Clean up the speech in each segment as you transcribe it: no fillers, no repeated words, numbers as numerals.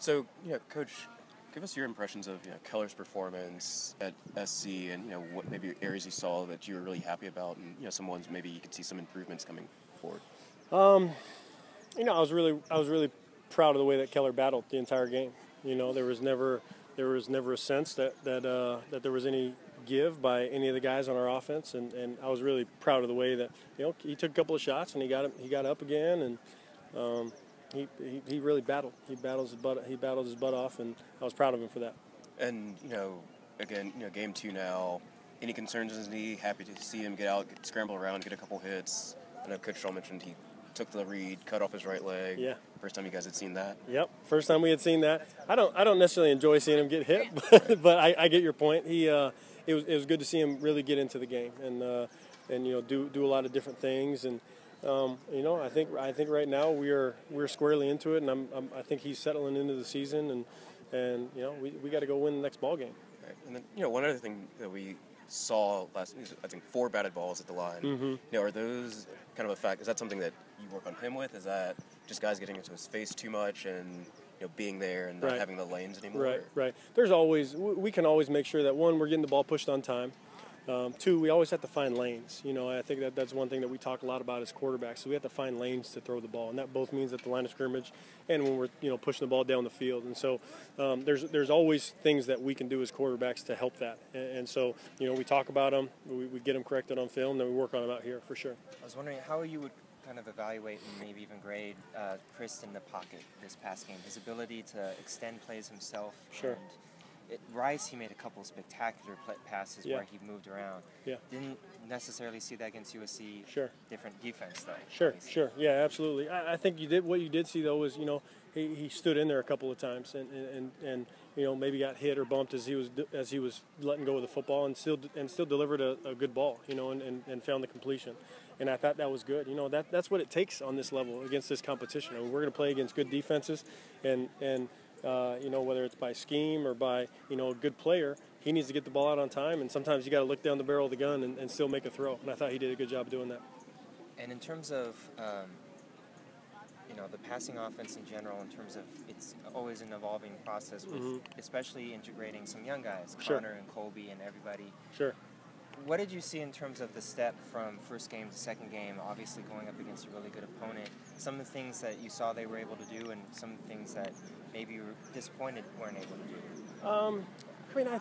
So, Coach, give us your impressions of Keller's performance at SC, and what maybe areas you saw that you were really happy about, and some ones maybe you could see some improvements coming forward. I was really proud of the way that Keller battled the entire game. There was never a sense that there was any give by any of the guys on our offense, and I was really proud of the way that he took a couple of shots and he got up again, and he really battled. He battled his butt off, and I was proud of him for that. And again, game 2 now. Any concerns in his knee? Happy to see him get out, scramble around, get a couple hits. I know Coach Shaw mentioned he took the read, cut off his right leg. Yeah. First time you guys had seen that. Yep. First time we had seen that. I don't necessarily enjoy seeing him get hit, but I get your point. It was good to see him really get into the game and do a lot of different things, and I think right now we're squarely into it, and I think he's settling into the season, and we got to go win the next ball game. Right. And then one other thing that we saw last, I think 4 batted balls at the line. Mm-hmm. Are those kind of a fact? Is that something that you work on him with? Is that just guys getting into his face too much and being there and not having the lanes anymore? Right. We can always make sure that, 1, we're getting the ball pushed on time. 2, we always have to find lanes. I think that's one thing that we talk a lot about as quarterbacks. So we have to find lanes to throw the ball, and that both means at the line of scrimmage and when we're pushing the ball down the field. And so there's always things that we can do as quarterbacks to help that. And so we talk about them, we get them corrected on film, and then we work on them out here for sure. I was wondering how you would kind of evaluate and maybe even grade Chryst in the pocket this past game. His ability to extend plays himself. Sure. And at Rice, he made a couple of spectacular passes where he moved around. Yeah. Didn't necessarily see that against USC. Sure. Different defense, though. Sure. Yeah, absolutely. I think what you did see, though, was, he stood in there a couple of times and maybe got hit or bumped as he was letting go of the football and still delivered a good ball, and found the completion. And I thought that was good. That's what it takes on this level against this competition. We're going to play against good defenses, and whether it's by scheme or by, a good player, he needs to get the ball out on time, and sometimes you got to look down the barrel of the gun and still make a throw. And I thought he did a good job of doing that. And in terms of, the passing offense in general, in terms of it's always an evolving process, with especially integrating some young guys, Sure. Connor and Colby and everybody. Sure. What did you see in terms of the step from first game to second game, obviously going up against a really good opponent? Some of the things that you saw they were able to do, and some of the things that maybe you were disappointed weren't able to do? I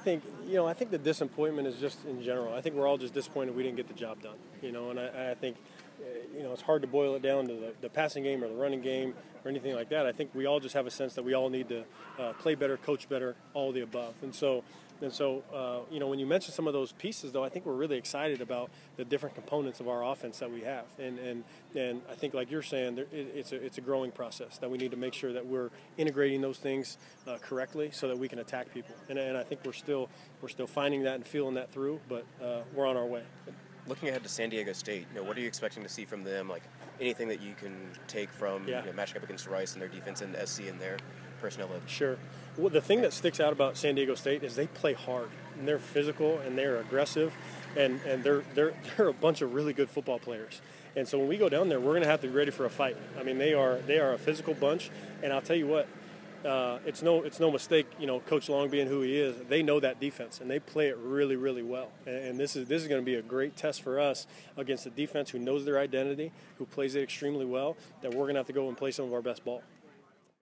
think the disappointment is just in general. I think we're all just disappointed we didn't get the job done. And I think it's hard to boil it down to the passing game or the running game or anything like that. I think we all just have a sense that we all need to play better, coach better, all of the above. And so, when you mention some of those pieces, though, I think we're really excited about the different components of our offense that we have. And I think, like you're saying, it's a growing process that we need to make sure that we're integrating those things correctly so that we can attack people. And I think we're still finding that and feeling that through, but we're on our way. Looking ahead to San Diego State, what are you expecting to see from them? Like anything that you can take from matching up against Rice and their defense and SC and their personnel? Sure. Well, the thing that sticks out about San Diego State is they play hard, and they're physical, and they're aggressive, and they're a bunch of really good football players. And so when we go down there, we're going to have to be ready for a fight. I mean, they are a physical bunch, and I'll tell you what, it's no mistake. Coach Long being who he is, they know that defense, and they play it really, really well. And this is going to be a great test for us against a defense who knows their identity, who plays it extremely well. That we're going to have to go and play some of our best ball.